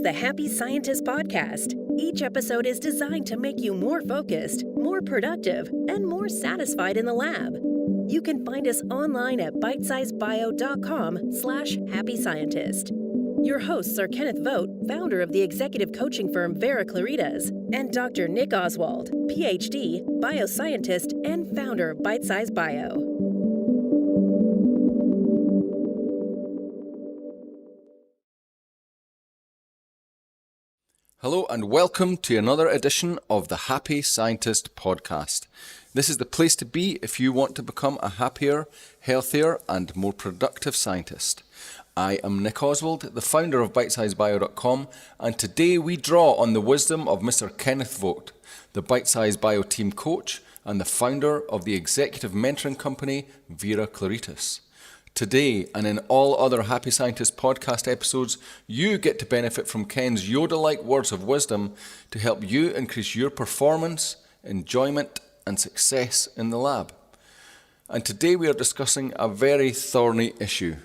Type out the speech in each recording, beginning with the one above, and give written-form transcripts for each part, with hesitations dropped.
is the Happy Scientist Podcast. Each episode is designed to make you more focused, more productive, and more satisfied in the lab. You can find us online at bitesizebio.com/happyscientist. Your hosts are Kenneth Vogt, founder of the executive coaching firm Vera Claritas, and Dr. Nick Oswald, PhD, bioscientist, and founder of Bitesize Bio. Hello and welcome to another edition of the Happy Scientist Podcast. This is the place to be if you want to become a happier, healthier and more productive scientist. I am Nick Oswald, the founder of bitesizebio.com, and today we draw on the wisdom of Mr. Kenneth Vogt, the Bitesize Bio team coach and the founder of the executive mentoring company Vera Claritas. Today, and in all other Happy Scientist podcast episodes, you get to benefit from Ken's Yoda-like words of wisdom to help you increase your performance, enjoyment, and success in the lab. And today we are discussing a very thorny issue.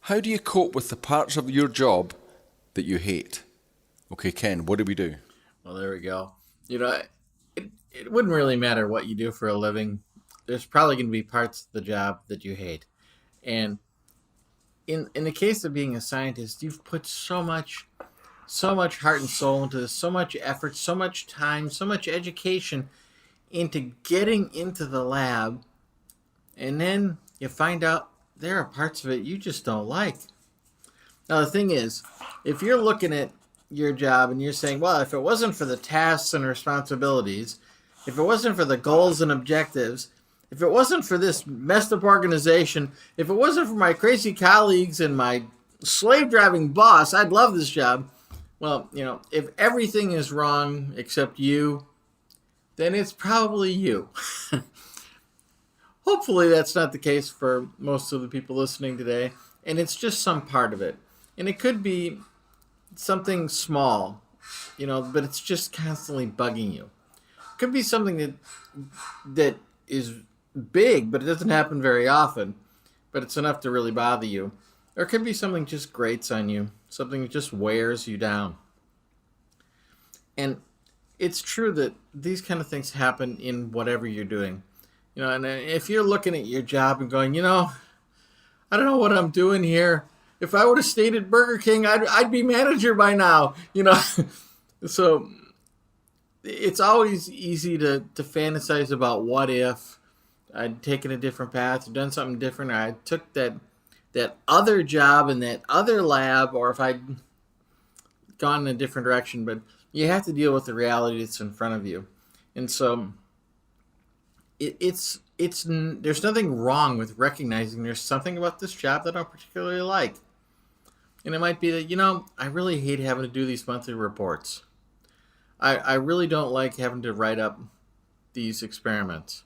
How do you cope with the parts of your job that you hate? Okay, Ken, what do we do? Well, there we go. It wouldn't really matter what you do for a living. There's probably going to be parts of the job that you hate. And in the case of being a scientist, you've put so much heart and soul into this, so much effort, so much time, so much education into getting into the lab. And then you find out there are parts of it you just don't like. Now, the thing is, if you're looking at your job and you're saying, well, if it wasn't for the tasks and responsibilities, if it wasn't for the goals and objectives, if it wasn't for this messed up organization, if it wasn't for my crazy colleagues and my slave driving boss, I'd love this job. Well, if everything is wrong except you, then it's probably you. Hopefully that's not the case for most of the people listening today, and it's just some part of it. And it could be something small, but it's just constantly bugging you. It could be something that is big, but it doesn't happen very often, but it's enough to really bother you. Or it could be something just grates on you, something that just wears you down. And it's true that these kind of things happen in whatever you're doing. And if you're looking at your job and going, I don't know what I'm doing here. If I would have stayed at Burger King, I'd be manager by now, So it's always easy to fantasize about what if I'd taken a different path, or done something different, or I took that other job in that other lab, or if I'd gone in a different direction. But you have to deal with the reality that's in front of you. And so it's there's nothing wrong with recognizing there's something about this job that I don't particularly like. And it might be that, I really hate having to do these monthly reports. I really don't like having to write up these experiments.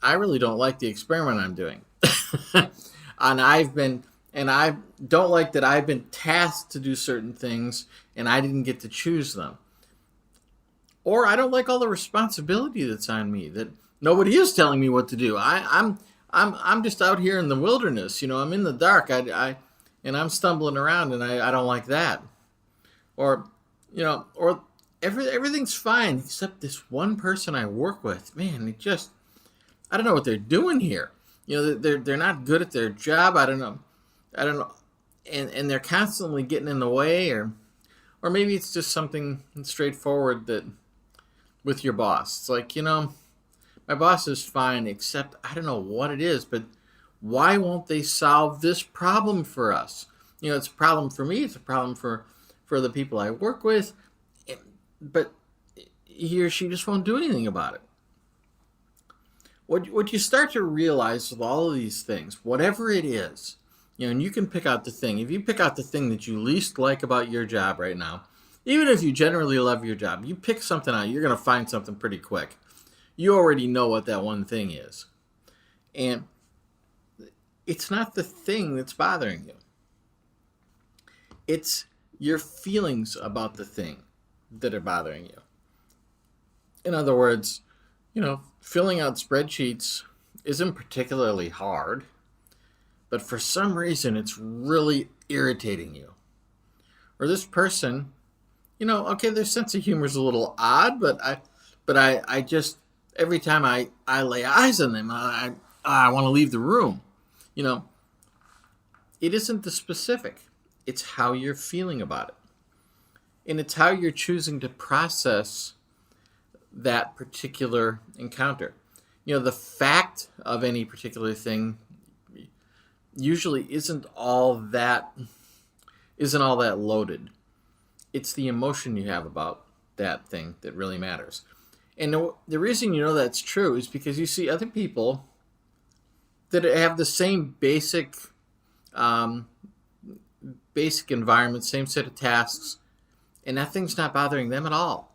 I really don't like the experiment I'm doing. and I don't like that I've been tasked to do certain things and I didn't get to choose them. Or I don't like all the responsibility that's on me, that nobody is telling me what to do. I'm just out here in the wilderness, I'm in the dark. And I'm stumbling around, and I don't like that. Or everything's fine except this one person I work with. Man, I don't know what they're doing here. They're not good at their job. I don't know. And they're constantly getting in the way, or maybe it's just something straightforward that with your boss. It's like, my boss is fine, except I don't know what it is, but why won't they solve this problem for us? It's a problem for me. It's a problem for the people I work with, but he or she just won't do anything about it. What you start to realize with all of these things, whatever it is, and you can pick out the thing. If you pick out the thing that you least like about your job right now, even if you generally love your job, you pick something out, you're going to find something pretty quick. You already know what that one thing is. And it's not the thing that's bothering you. It's your feelings about the thing that are bothering you. In other words, filling out spreadsheets isn't particularly hard, but for some reason it's really irritating you. Or this person okay, their sense of humor is a little odd, but I just, every time I lay eyes on them, I want to leave the room. It isn't the specific. It's how you're feeling about it. And it's how you're choosing to process that particular encounter. The fact of any particular thing usually isn't all that loaded. It's the emotion you have about that thing that really matters. And the reason that's true is because you see other people that have the same basic environment, same set of tasks, and that thing's not bothering them at all.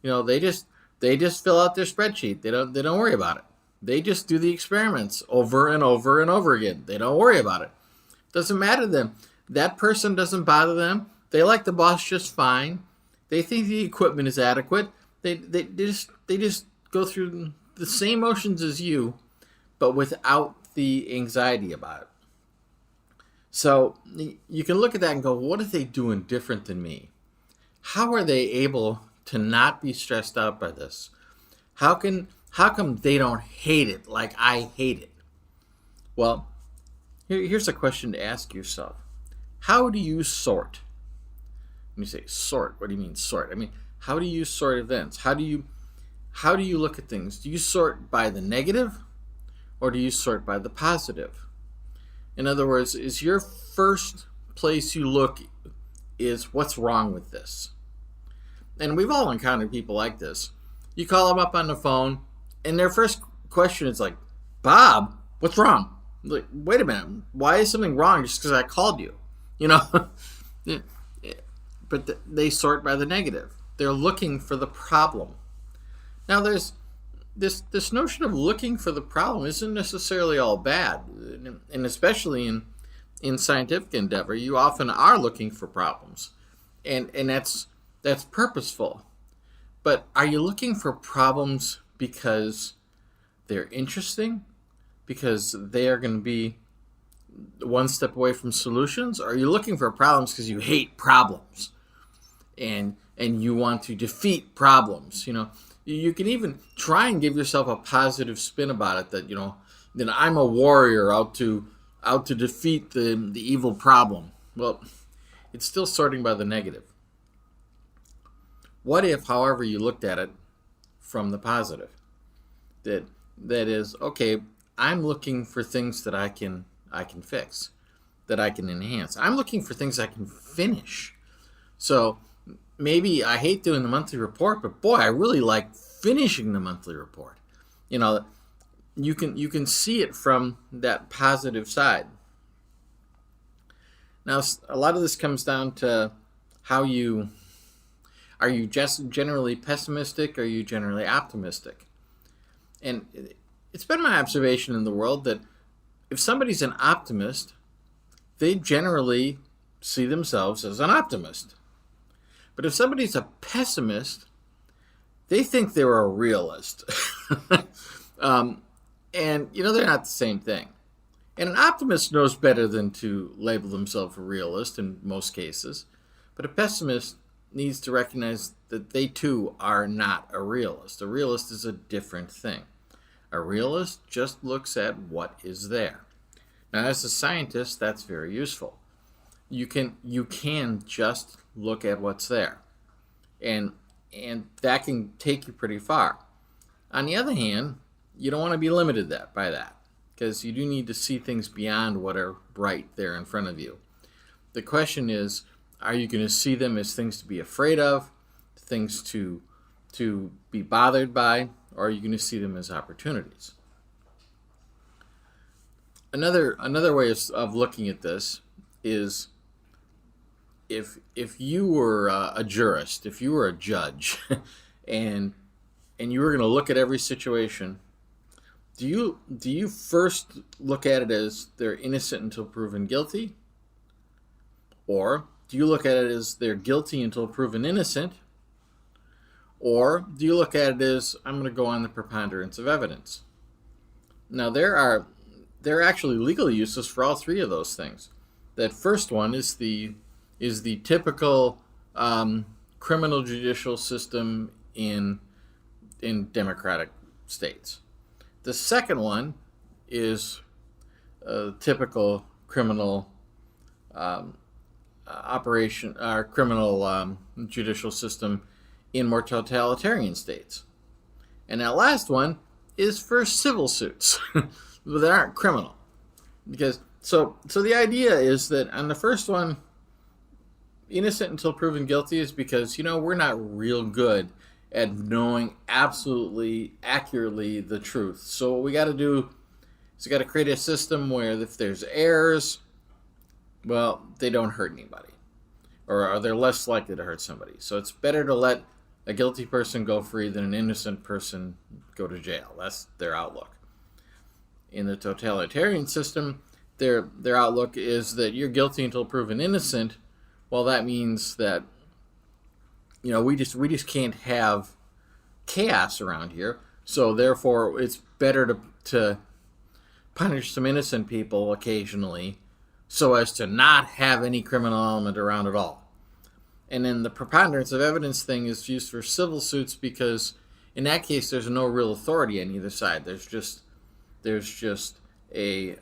They just fill out their spreadsheet. They don't worry about it. They just do the experiments over and over and over again. They don't worry about it. Doesn't matter to them. That person doesn't bother them. They like the boss just fine. They think the equipment is adequate. They just go through the same motions as you, but without the anxiety about it. So you can look at that and go, what are they doing different than me? How are they able to not be stressed out by this? How come they don't hate it like I hate it? Well, here's a question to ask yourself. How do you sort? When you say sort, what do you mean sort? I mean, how do you sort events? How do you look at things? Do you sort by the negative or do you sort by the positive? In other words, is your first place you look is what's wrong with this? And we've all encountered people like this. You call them up on the phone and their first question is like, Bob, what's wrong? Like, wait a minute, why is something wrong just because I called you? But they sort by the negative. They're looking for the problem. Now there's this notion of looking for the problem isn't necessarily all bad, and especially in scientific endeavor, you often are looking for problems, and that's purposeful. But are you looking for problems because they're interesting, because they are going to be one step away from solutions, or are you looking for problems because you hate problems and you want to defeat problems? You can even try and give yourself a positive spin about it, that I'm a warrior out to defeat the evil problem. Well, it's still sorting by the negative. What if, however, you looked at it from the positive? That is, okay, I'm looking for things that I can fix, that I can enhance. I'm looking for things I can finish. So maybe I hate doing the monthly report, but boy, I really like finishing the monthly report. You can see it from that positive side. Now, a lot of this comes down to are you just generally pessimistic or are you generally optimistic? And it's been my observation in the world that if somebody's an optimist, they generally see themselves as an optimist. But if somebody's a pessimist, they think they're a realist. And, they're not the same thing. And an optimist knows better than to label themselves a realist in most cases. But a pessimist needs to recognize that they too are not a realist. A realist is a different thing. A realist just looks at what is there. Now, as a scientist, that's very useful. You can just look at what's there. And that can take you pretty far. On the other hand, you don't want to be limited by that, because you do need to see things beyond what are right there in front of you. The question is, are you going to see them as things to be afraid of, things to be bothered by, or are you going to see them as opportunities? Another way of looking at this is, if you were a jurist, if you were a judge, and you were going to look at every situation, do you first look at it as they're innocent until proven guilty? Or do you look at it as they're guilty until proven innocent? Or do you look at it as, I'm going to go on the preponderance of evidence? Now, there are actually legal uses for all three of those things. That first one is the typical criminal judicial system in democratic states. The second one is a typical criminal operation, or criminal judicial system in more totalitarian states. And that last one is for civil suits that aren't criminal. Because so the idea is that on the first one, innocent until proven guilty is because, we're not real good at knowing absolutely accurately the truth. So what we got to do is we got to create a system where if there's errors, well, they don't hurt anybody, or they're less likely to hurt somebody. So it's better to let a guilty person go free than an innocent person go to jail. That's their outlook. In the totalitarian system, their outlook is that you're guilty until proven innocent. Well, that means that we just can't have chaos around here. So therefore, it's better to punish some innocent people occasionally, so as to not have any criminal element around at all. And then the preponderance of evidence thing is used for civil suits because in that case there's no real authority on either side. There's just a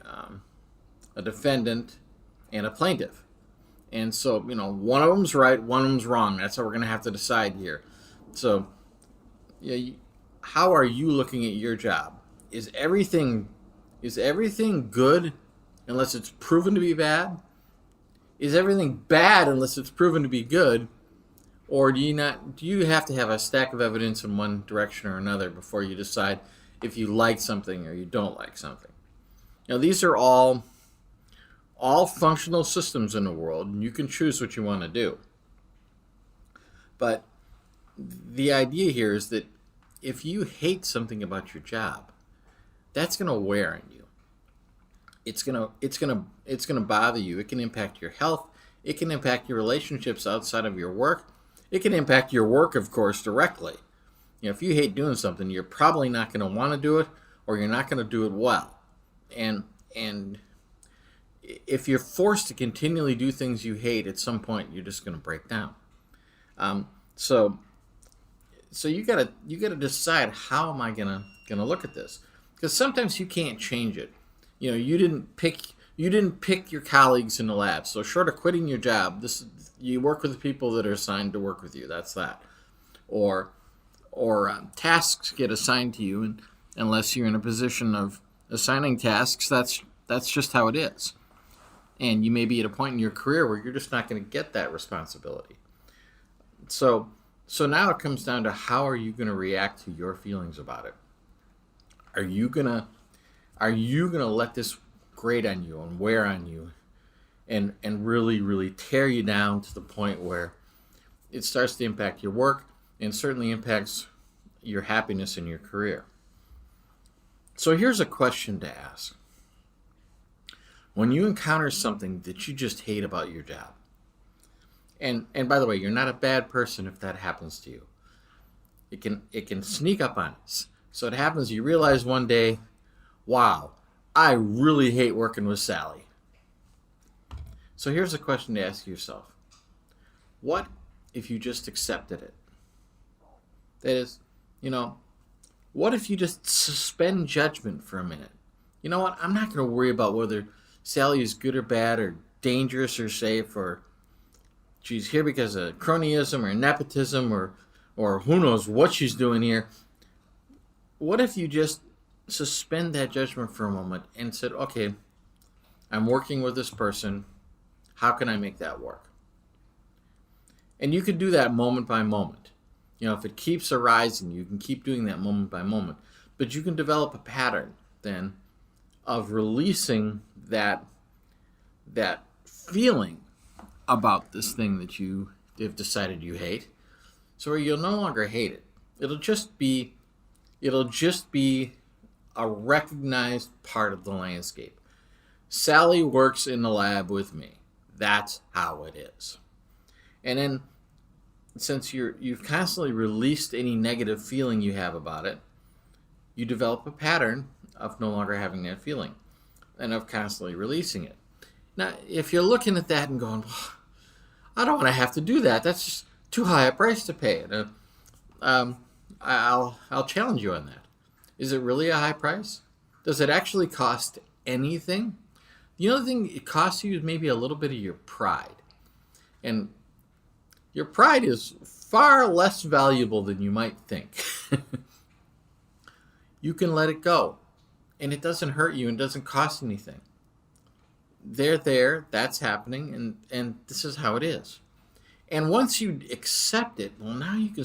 defendant and a plaintiff. And so, one of them's right, one of them's wrong. That's how we're going to have to decide here. So, how are you looking at your job? Is everything good unless it's proven to be bad? Is everything bad unless it's proven to be good? Or do you have to have a stack of evidence in one direction or another before you decide if you like something or you don't like something? These are all functional systems in the world, and you can choose what you want to do. But the idea here is that if you hate something about your job, that's going to wear on you. It's gonna bother you. It can impact your health. It can impact your relationships outside of your work. It can impact your work, of course, directly. If you hate doing something, you're probably not going to want to do it, or you're not going to do it well. And if you're forced to continually do things you hate, at some point you're just going to break down. So you gotta decide, how am I gonna look at this? Because sometimes you can't change it. You didn't pick your colleagues in the lab. So short of quitting your job, you work with the people that are assigned to work with you. That's that. Or tasks get assigned to you, and unless you're in a position of assigning tasks, that's just how it is. And you may be at a point in your career where you're just not going to get that responsibility. So now it comes down to, how are you going to react to your feelings about it? Are you gonna let this grate on you and wear on you and really, really tear you down to the point where it starts to impact your work and certainly impacts your happiness in your career? So here's a question to ask. When you encounter something that you just hate about your job, and by the way, you're not a bad person if that happens to you. It can sneak up on us. So it happens, you realize one day, wow, I really hate working with Sally. So here's a question to ask yourself. What if you just accepted it? That is, what if you just suspend judgment for a minute? You know what? I'm not going to worry about whether Sally is good or bad or dangerous or safe, or she's here because of cronyism or nepotism or who knows what she's doing here. What if you just suspend that judgment for a moment and said, okay, I'm working with this person. How can I make that work? And you can do that moment by moment. If it keeps arising, you can keep doing that moment by moment. But you can develop a pattern then of releasing that feeling about this thing that you have decided you hate, so where you'll no longer hate it. It'll just be a recognized part of the landscape. Sally works in the lab with me. That's how it is. And then, since you've constantly released any negative feeling you have about it, you develop a pattern of no longer having that feeling and of constantly releasing it. Now, if you're looking at that and going, well, I don't want to have to do that. That's too high a price to pay. I'll challenge you on that. Is it really a high price? Does it actually cost anything? The only thing it costs you is maybe a little bit of your pride. And your pride is far less valuable than you might think. You can let it go. And it doesn't hurt you and doesn't cost anything. They're there, that's happening, and this is how it is. And once you accept it, well, now you can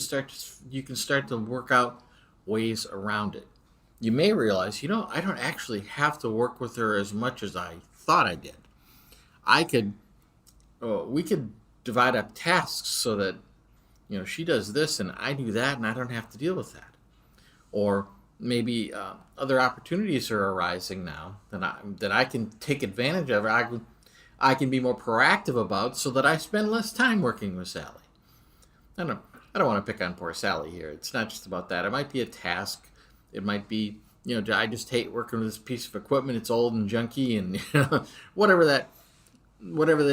start to work out ways around it. You may realize, I don't actually have to work with her as much as I thought I did. We could divide up tasks so that, she does this and I do that, and I don't have to deal with that. Or maybe other opportunities are arising now that I can take advantage of. I can be more proactive about, so that I spend less time working with Sally. I don't want to pick on poor Sally here. It's not just about that. It might be a task. It might be, I just hate working with this piece of equipment. It's old and junky, and whatever that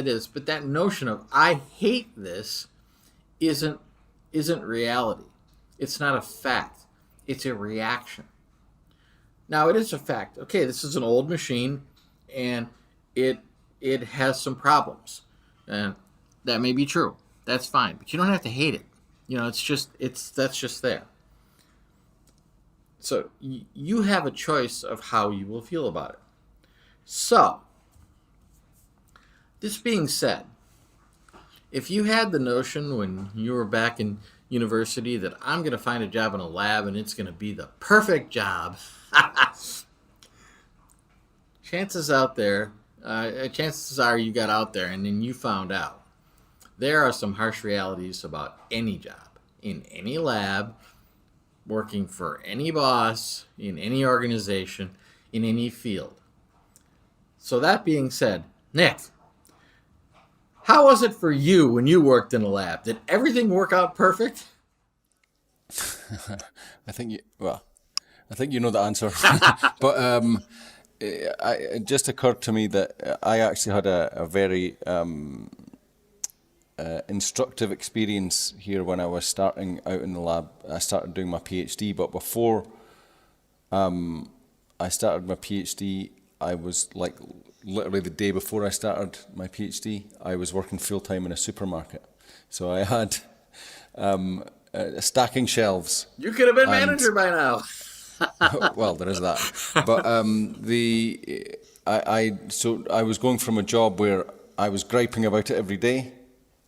is. But that notion of I hate this isn't reality. It's not a fact. It's a reaction. Now, it is a fact. Okay, this is an old machine, and it has some problems. And that may be true. That's fine. But you don't have to hate it. That's just there. So you have a choice of how you will feel about it. So, this being said, if you had the notion when you were back in university that I'm going to find a job in a lab and it's going to be the perfect job, chances are you got out there and then you found out there are some harsh realities about any job, in any lab, working for any boss, in any organization, in any field. So that being said, Nick, how was it for you when you worked in a lab? Did everything work out perfect? I think you know the answer. But it just occurred to me that I actually had a very instructive experience here when I was starting out in the lab. I started doing my PhD, but before I started my PhD, I was like literally the day before I started my PhD, I was working full-time in a supermarket. So I had stacking shelves. You could have been manager by now. Well, there is that. But I was going from a job where I was griping about it every day,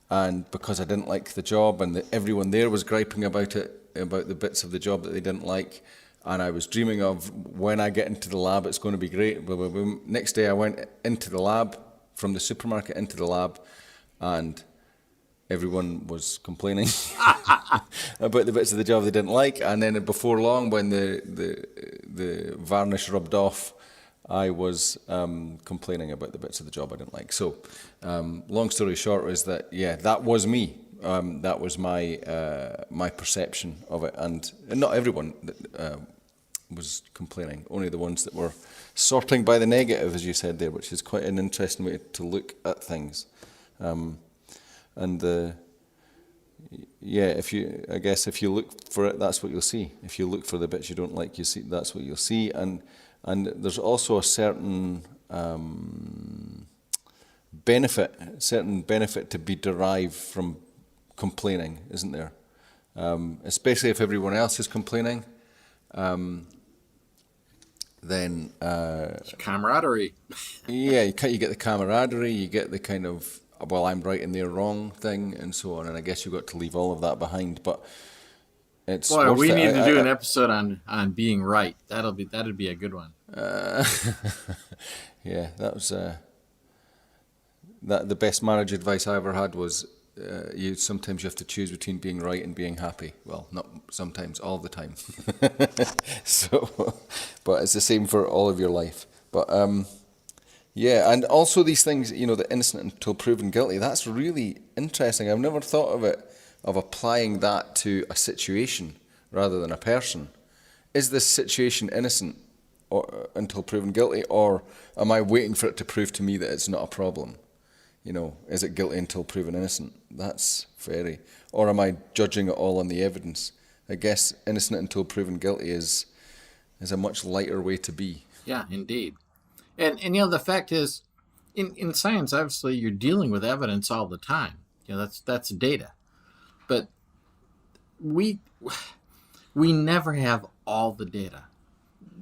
and because I didn't like the job, and everyone there was griping about the bits of the job that they didn't like, and I was dreaming of when I get into the lab, it's going to be great. Next day I went into the lab, from the supermarket into the lab, and everyone was complaining about the bits of the job they didn't like. And then before long, when the varnish rubbed off, I was complaining about the bits of the job I didn't like. So long story short is that, yeah, that was me. That was my perception of it. And not everyone was complaining, only the ones that were sorting by the negative, as you said there, which is quite an interesting way to look at things. I guess if you look for it, that's what you'll see. If you look for the bits you don't like, that's what you'll see. And there's also a certain benefit to be derived from complaining, isn't there? Especially if everyone else is complaining. Then it's camaraderie. Yeah, you get the camaraderie, you get the kind of, well, I'm right and they're wrong thing, and so on. And I guess you've got to leave all of that behind. But it's we need to do an episode on being right. That'd be a good one. Yeah, that was the best marriage advice I ever had was sometimes you have to choose between being right and being happy. Well, not sometimes, all the time. So, but it's the same for all of your life. But yeah, and also these things, the innocent until proven guilty. That's really interesting. I've never thought of applying that to a situation rather than a person. Is this situation innocent until proven guilty, or am I waiting for it to prove to me that it's not a problem? Is it guilty until proven innocent? That's very... Or am I judging it all on the evidence? I guess innocent until proven guilty is a much lighter way to be. Yeah, indeed. And the fact is, in science, obviously, you're dealing with evidence all the time. That's data. But we never have all the data.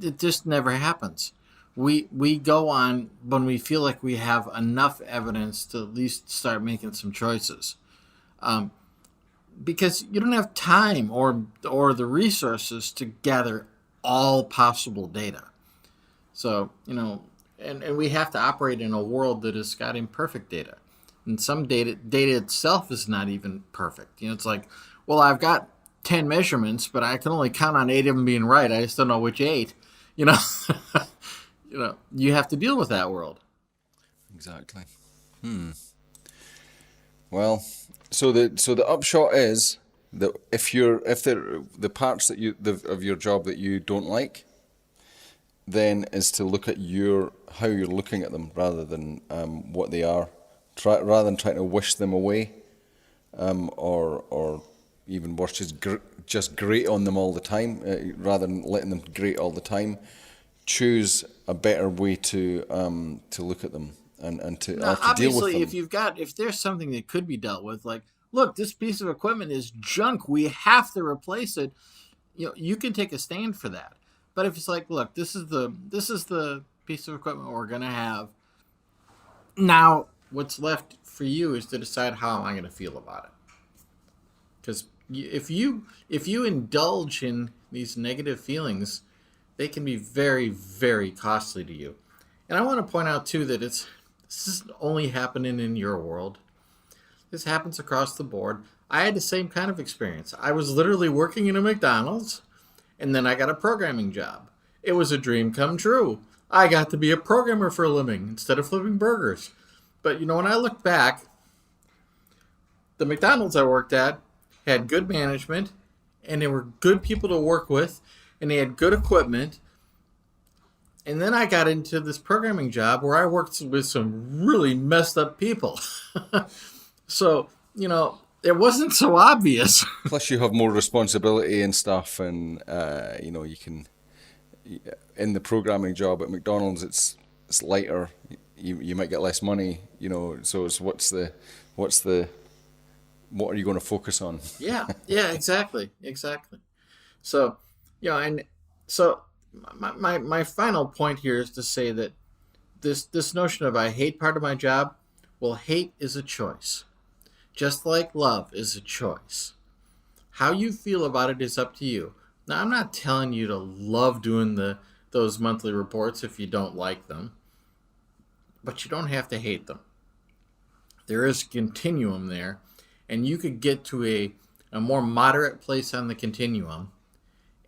It just never happens. We go on when we feel like we have enough evidence to at least start making some choices, because you don't have time or the resources to gather all possible data. So and we have to operate in a world that has got imperfect data, and some data itself is not even perfect. It's like, well, I've got 10 measurements, but I can only count on 8 of them being right. I just don't know which 8. You have to deal with that world. Exactly. Well, so the upshot is that if the parts of your job that you don't like, then is to look at how you're looking at them rather than what they are, rather than trying to wish them away, or even worse, just grate on them all the time, rather than letting them grate all the time. Choose a better way to look at them and to deal with them. Obviously, if there's something that could be dealt with, like, look, this piece of equipment is junk, we have to replace it. You can take a stand for that. But if it's like, look, this is the piece of equipment we're gonna have. Now, what's left for you is to decide how am I going to feel about it. Because if you indulge in these negative feelings, they can be very, very costly to you. And I want to point out too that this isn't only happening in your world. This happens across the board. I had the same kind of experience. I was literally working in a McDonald's, and then I got a programming job. It was a dream come true. I got to be a programmer for a living instead of flipping burgers. But when I look back, the McDonald's I worked at had good management, and they were good people to work with, and they had good equipment. And then I got into this programming job where I worked with some really messed up people. So, it wasn't so obvious. Plus you have more responsibility and stuff, and you can, in the programming job at McDonald's, it's lighter. You might get less money, so it's what are you going to focus on? Yeah, exactly. So, and so my final point here is to say that this notion of I hate part of my job, well, hate is a choice. Just like love is a choice. How you feel about it is up to you. Now, I'm not telling you to love doing those monthly reports if you don't like them, but you don't have to hate them. There is a continuum there, and you could get to a more moderate place on the continuum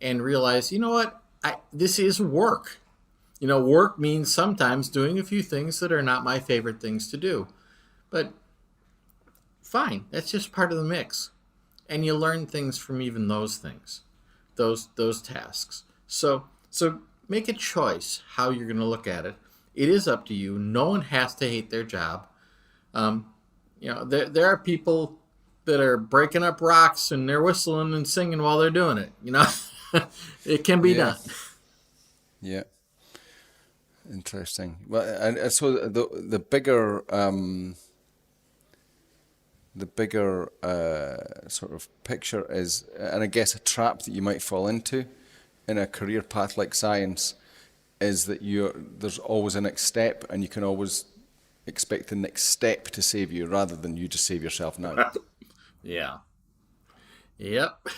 and realize, what, this is work. Work means sometimes doing a few things that are not my favorite things to do. But fine, that's just part of the mix. And you learn things from even those things, those tasks. So make a choice how you're going to look at it. It is up to you. No one has to hate their job. There are people that are breaking up rocks and they're whistling and singing while they're doing it. It can be done. Yeah. Interesting. Well, and so the bigger sort of picture is, and I guess a trap that you might fall into in a career path like science, is that there's always a next step, and you can always expect the next step to save you rather than you just save yourself now. Yeah. Yep.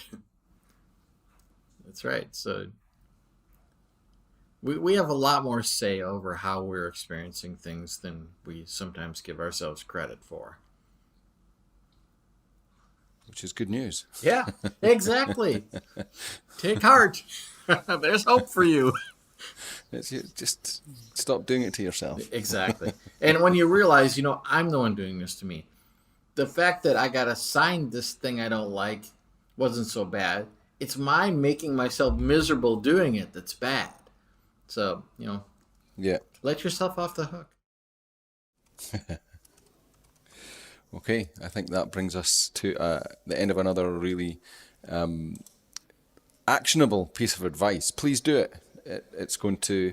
That's right. So we have a lot more say over how we're experiencing things than we sometimes give ourselves credit for. Which is good news. Yeah, exactly. Take heart. There's hope for you. Just stop doing it to yourself. Exactly. And when you realize, I'm the one doing this to me. The fact that I got assigned this thing I don't like wasn't so bad. It's my making myself miserable doing it that's bad. So, yeah. Let yourself off the hook. Okay, I think that brings us to the end of another really actionable piece of advice. Please do it. It's going to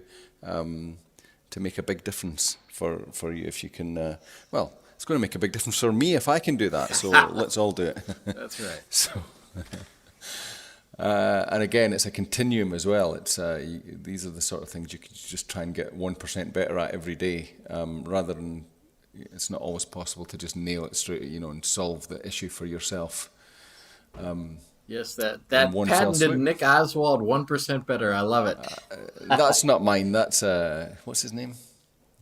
make a big difference for you if you can. It's going to make a big difference for me if I can do that. So let's all do it. That's right. So, and again, it's a continuum as well. It's these are the sort of things you can just try and get 1% better at every day, rather than. It's not always possible to just nail it straight, and solve the issue for yourself. Yes, that one fell patented swoop. Nick Oswald 1% better. I love it. That's not mine. That's what's his name?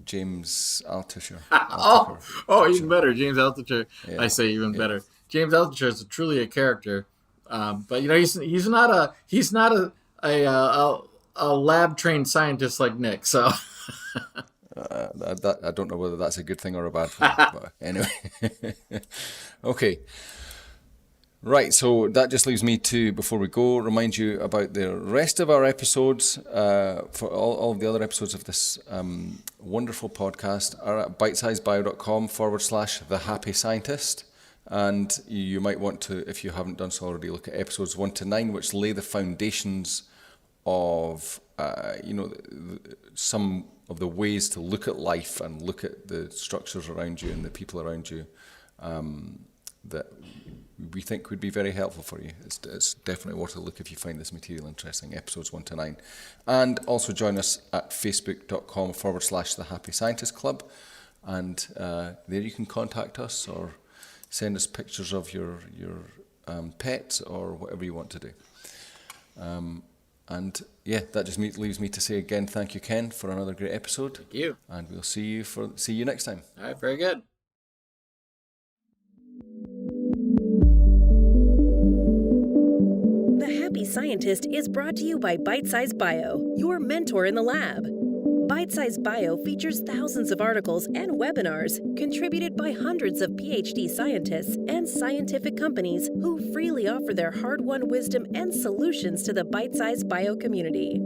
James Altucher. Even better, James Altucher. Yeah. I say even better. James Altucher is truly a character, but he's not a lab trained scientist like Nick. So. I don't know whether that's a good thing or a bad thing, but anyway. Okay. Right, so that just leaves me to, before we go, remind you about the rest of our episodes. For all of the other episodes of this wonderful podcast are at bitesizebio.com/The Happy Scientist. And you might want to, if you haven't done so already, look at episodes 1 to 9, which lay the foundations of, some of the ways to look at life and look at the structures around you and the people around you that we think would be very helpful for you. It's definitely worth a look if you find this material interesting, episodes 1 to 9. And also join us at facebook.com/The Happy Scientist Club. And there you can contact us or send us pictures of your pets or whatever you want to do. And that just leaves me to say again, thank you, Ken, for another great episode. Thank you. And we'll see you next time. All right, very good. The Happy Scientist is brought to you by Bitesize Bio, your mentor in the lab. Bitesize Bio features thousands of articles and webinars contributed by hundreds of PhD scientists and scientific companies who freely offer their hard-won wisdom and solutions to the Bitesize Bio community.